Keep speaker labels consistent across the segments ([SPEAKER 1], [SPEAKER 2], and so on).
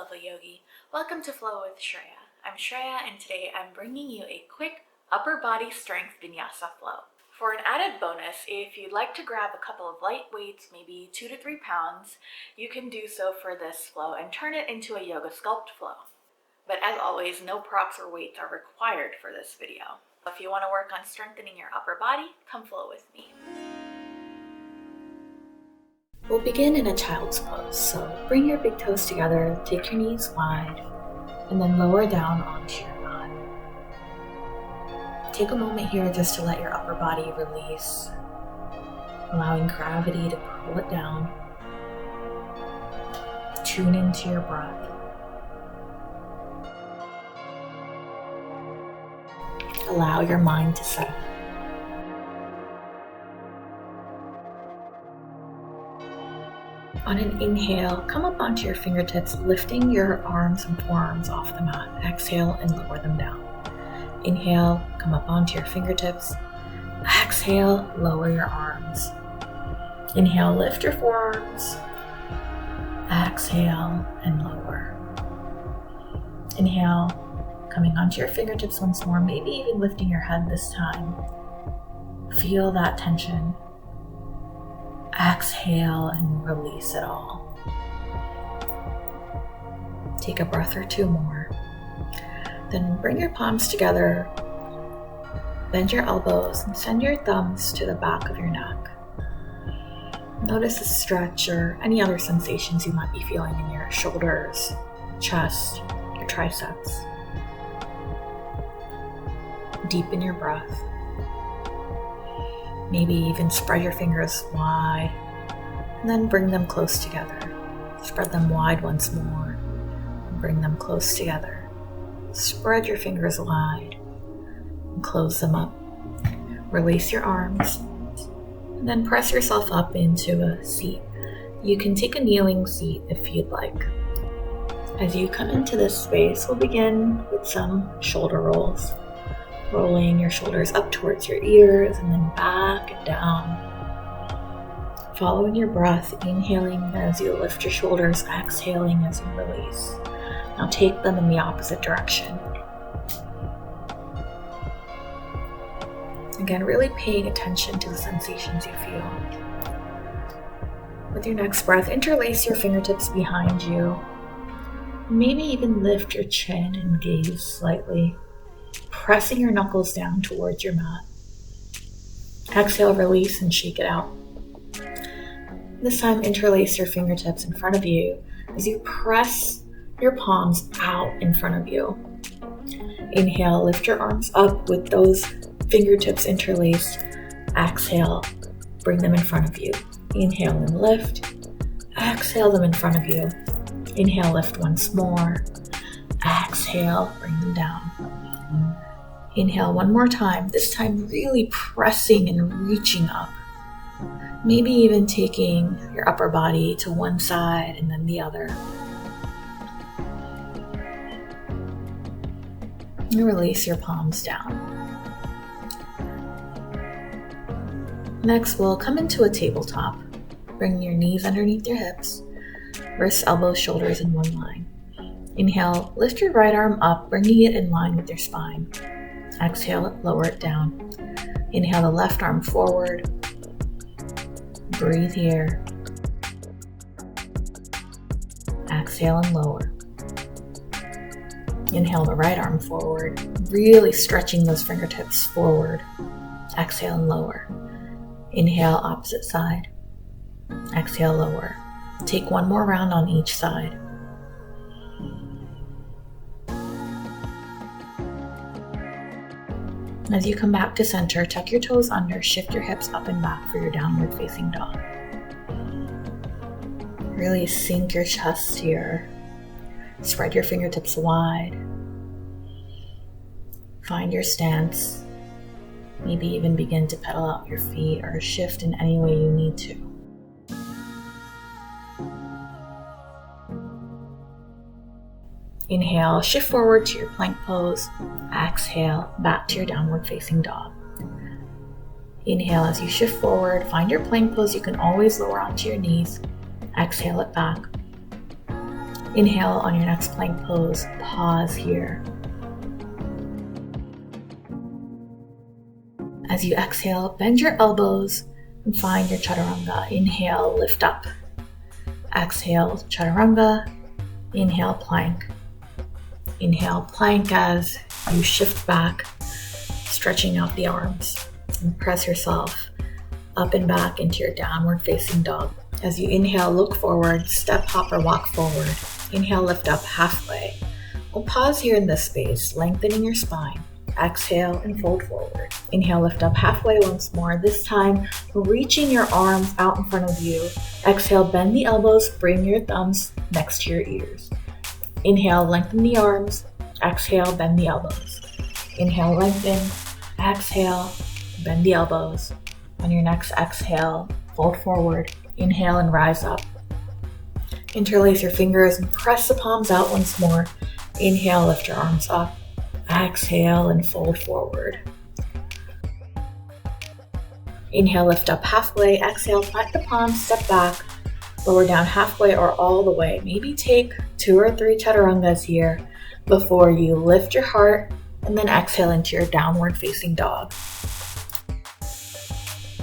[SPEAKER 1] lovely yogi. Welcome to Flow with Shreya. I'm Shreya and today I'm bringing you a quick upper body strength vinyasa flow. For an added bonus, if you'd like to grab a couple of light weights, maybe 2 to 3 pounds, you can do so for this flow and turn it into a yoga sculpt flow. But as always, no props or weights are required for this video. If you want to work on strengthening your upper body, come flow with me. We'll begin in a child's pose, so bring your big toes together, take your knees wide, and then lower down onto your mat. Take a moment here just to let your upper body release, allowing gravity to pull it down. Tune into your breath. Allow your mind to settle. On an inhale, come up onto your fingertips, lifting your arms and forearms off the mat. Exhale and lower them down. Inhale, come up onto your fingertips. Exhale, lower your arms. Inhale, lift your forearms. Exhale and lower. Inhale, coming onto your fingertips once more, maybe even lifting your head this time. Feel that tension. Exhale and release it all. Take a breath or two more. Then bring your palms together, bend your elbows, and send your thumbs to the back of your neck. Notice a stretch or any other sensations you might be feeling in your shoulders, chest, your triceps. Deepen your breath. Maybe even spread your fingers wide, and then bring them close together. Spread them wide once more, and bring them close together. Spread your fingers wide, and close them up. Release your arms, and then press yourself up into a seat. You can take a kneeling seat if you'd like. As you come into this space, we'll begin with some shoulder rolls. Rolling your shoulders up towards your ears and then back and down. Following your breath, inhaling as you lift your shoulders, exhaling as you release. Now take them in the opposite direction. Again, really paying attention to the sensations you feel. With your next breath, interlace your fingertips behind you. Maybe even lift your chin and gaze slightly, pressing your knuckles down towards your mat. Exhale, release, and shake it out. This time, interlace your fingertips in front of you as you press your palms out in front of you. Inhale, lift your arms up with those fingertips interlaced. Exhale, bring them in front of you. Inhale and lift. Exhale them in front of you. Inhale, lift once more. Exhale, bring them down. Inhale one more time, this time really pressing and reaching up. Maybe even taking your upper body to one side and then the other. And release your palms down. Next, we'll come into a tabletop. Bring your knees underneath your hips, wrists, elbows, shoulders in one line. Inhale, lift your right arm up, bringing it in line with your spine. Exhale it, lower it down. Inhale the left arm forward. Breathe here. Exhale and lower. Inhale the right arm forward, really stretching those fingertips forward. Exhale and lower. Inhale opposite side. Exhale, lower. Take one more round on each side. As you come back to center, tuck your toes under, shift your hips up and back for your downward facing dog. Really sink your chest here. Spread your fingertips wide. Find your stance. Maybe even begin to pedal out your feet or shift in any way you need to. Inhale, shift forward to your plank pose. Exhale, back to your downward facing dog. Inhale as you shift forward, find your plank pose. You can always lower onto your knees. Exhale it back. Inhale on your next plank pose, pause here. As you exhale, bend your elbows and find your chaturanga. Inhale, lift up. Exhale, chaturanga. Inhale, plank. Inhale, plank as you shift back, stretching out the arms, and press yourself up and back into your downward facing dog. As you inhale, look forward, step, hop, or walk forward. Inhale, lift up halfway. We'll pause here in this space, lengthening your spine. Exhale and fold forward. Inhale, lift up halfway once more. This time, reaching your arms out in front of you. Exhale, bend the elbows, bring your thumbs next to your ears. Inhale, lengthen the arms. Exhale, bend the elbows. Inhale, lengthen. Exhale, bend the elbows. On your next exhale, fold forward. Inhale and rise up. Interlace your fingers and press the palms out once more. Inhale, lift your arms up. Exhale and fold forward. Inhale, lift up halfway. Exhale, plant the palms, step back, lower down halfway or all the way. Maybe take 2 or 3 chaturangas here before you lift your heart and then exhale into your downward facing dog.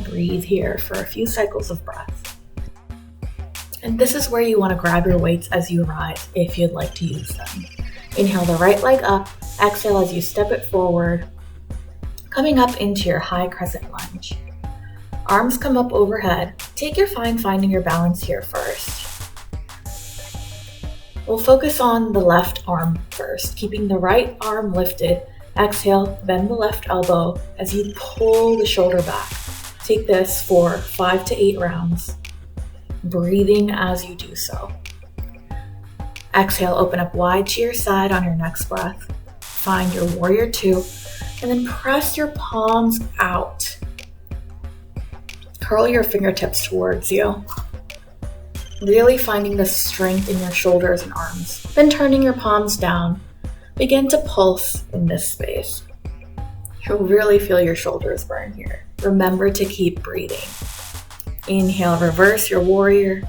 [SPEAKER 1] Breathe here for a few cycles of breath. And this is where you want to grab your weights as you rise if you'd like to use them. Inhale the right leg up. Exhale as you step it forward, coming up into your high crescent lunge. Arms come up overhead. Take your time finding your balance here first. We'll focus on the left arm first, keeping the right arm lifted. Exhale, bend the left elbow as you pull the shoulder back. Take this for 5 to 8 rounds, breathing as you do so. Exhale, open up wide to your side on your next breath. Find your warrior 2, and then press your palms out. Curl your fingertips towards you. Really finding the strength in your shoulders and arms. Then turning your palms down, begin to pulse in this space. You'll really feel your shoulders burn here. Remember to keep breathing. Inhale, reverse your warrior.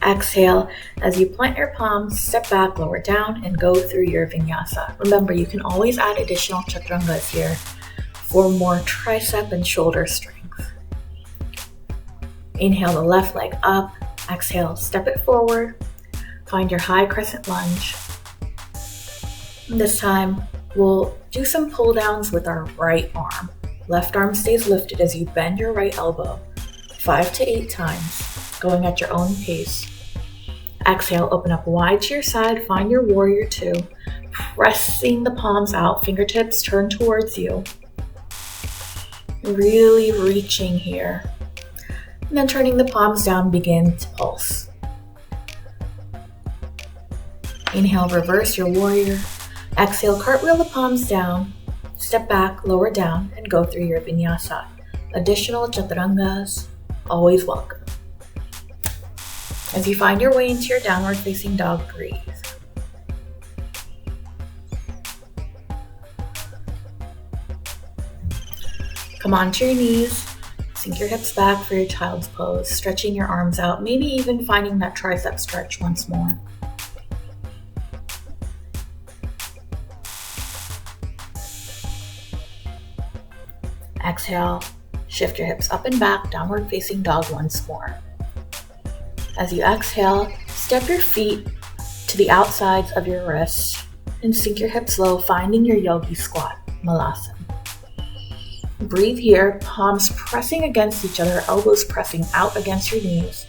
[SPEAKER 1] Exhale, as you plant your palms, step back, lower down, and go through your vinyasa. Remember, you can always add additional chaturangas here for more tricep and shoulder strength. Inhale the left leg up. Exhale, step it forward. Find your high crescent lunge. And this time, we'll do some pull downs with our right arm. Left arm stays lifted as you bend your right elbow 5 to 8 times, going at your own pace. Exhale, open up wide to your side, find your warrior 2, pressing the palms out, fingertips turn towards you. Really reaching here. And then turning the palms down, begin to pulse. Inhale, reverse your warrior. Exhale, cartwheel the palms down, step back, lower down, and go through your vinyasa. Additional chaturangas, always welcome. As you find your way into your downward facing dog, breathe. Come onto your knees, sink your hips back for your child's pose, stretching your arms out, maybe even finding that tricep stretch once more. Exhale, shift your hips up and back, downward facing dog once more. As you exhale, step your feet to the outsides of your wrists and sink your hips low, finding your yogi squat, malasana. Breathe here, palms pressing against each other, elbows pressing out against your knees.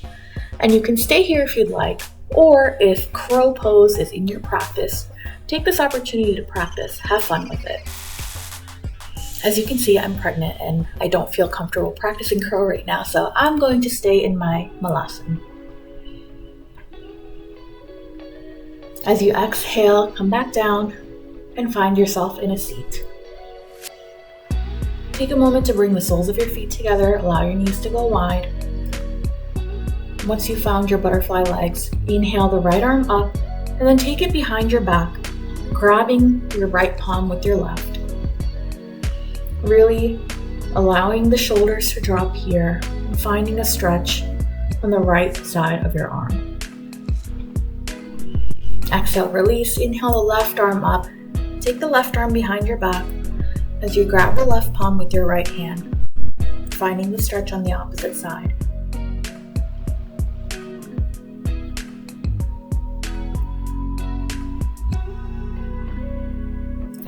[SPEAKER 1] And you can stay here if you'd like, or if crow pose is in your practice, take this opportunity to practice, have fun with it. As you can see, I'm pregnant and I don't feel comfortable practicing crow right now, so I'm going to stay in my malasana. As you exhale, come back down and find yourself in a seat. Take a moment to bring the soles of your feet together, allow your knees to go wide. Once you've found your butterfly legs, inhale the right arm up and then take it behind your back, grabbing your right palm with your left. Really allowing the shoulders to drop here and finding a stretch on the right side of your arm. Exhale, release. Inhale the left arm up. Take the left arm behind your back as you grab the left palm with your right hand, finding the stretch on the opposite side.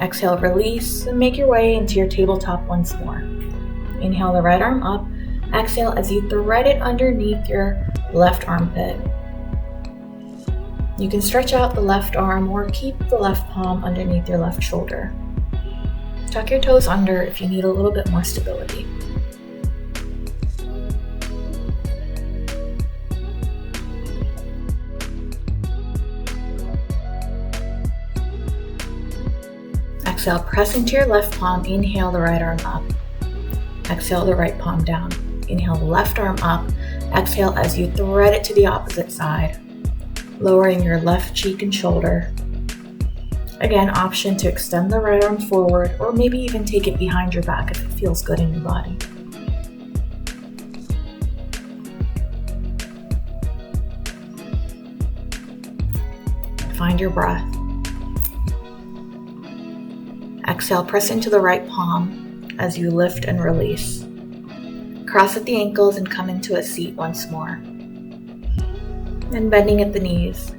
[SPEAKER 1] Exhale, release, and make your way into your tabletop once more. Inhale the right arm up. Exhale as you thread it underneath your left armpit. You can stretch out the left arm or keep the left palm underneath your left shoulder. Tuck your toes under if you need a little bit more stability. Exhale, press into your left palm. Inhale the right arm up. Exhale the right palm down. Inhale the left arm up. Exhale as you thread it to the opposite side, lowering your left cheek and shoulder. Again, option to extend the right arm forward or maybe even take it behind your back if it feels good in your body. Find your breath. Exhale, press into the right palm as you lift and release. Cross at the ankles and come into a seat once more. And bending at the knees.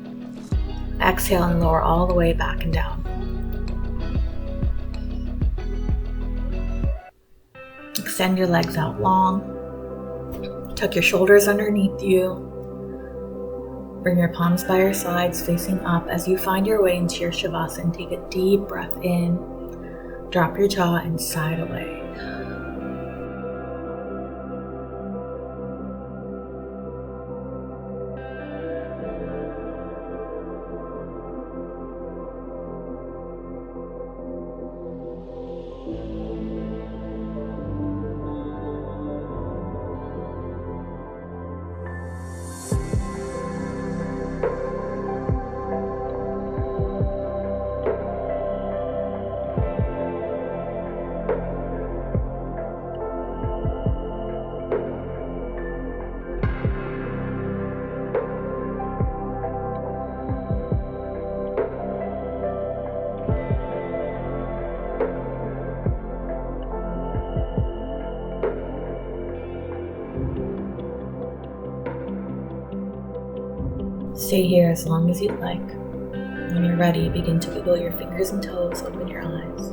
[SPEAKER 1] Exhale and lower all the way back and down. Extend your legs out long. Tuck your shoulders underneath you. Bring your palms by your sides facing up as you find your way into your Shavasana. Take a deep breath in. Drop your jaw and side away. Stay here as long as you'd like. When you're ready, begin to wiggle your fingers and toes, open your eyes.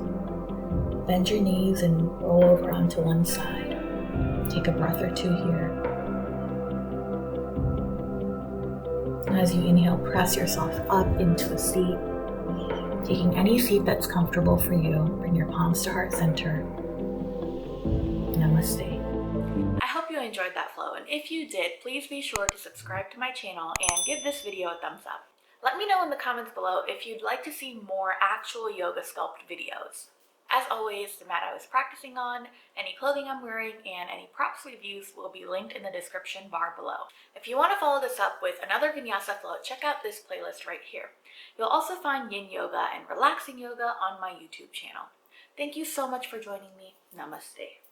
[SPEAKER 1] Bend your knees and roll over onto one side. Take a breath or two here. As you inhale, press yourself up into a seat. Taking any seat that's comfortable for you, bring your palms to heart center. Namaste. I hope you enjoyed that flow, and if you did, please be sure to subscribe to my channel and give this video a thumbs up. Let me know in the comments below if you'd like to see more actual yoga sculpt videos. As always, the mat I was practicing on, any clothing I'm wearing, and any props we've used will be linked in the description bar below. If you want to follow this up with another vinyasa flow, check out this playlist right here. You'll also find yin yoga and relaxing yoga on my YouTube channel. Thank you so much for joining me. Namaste.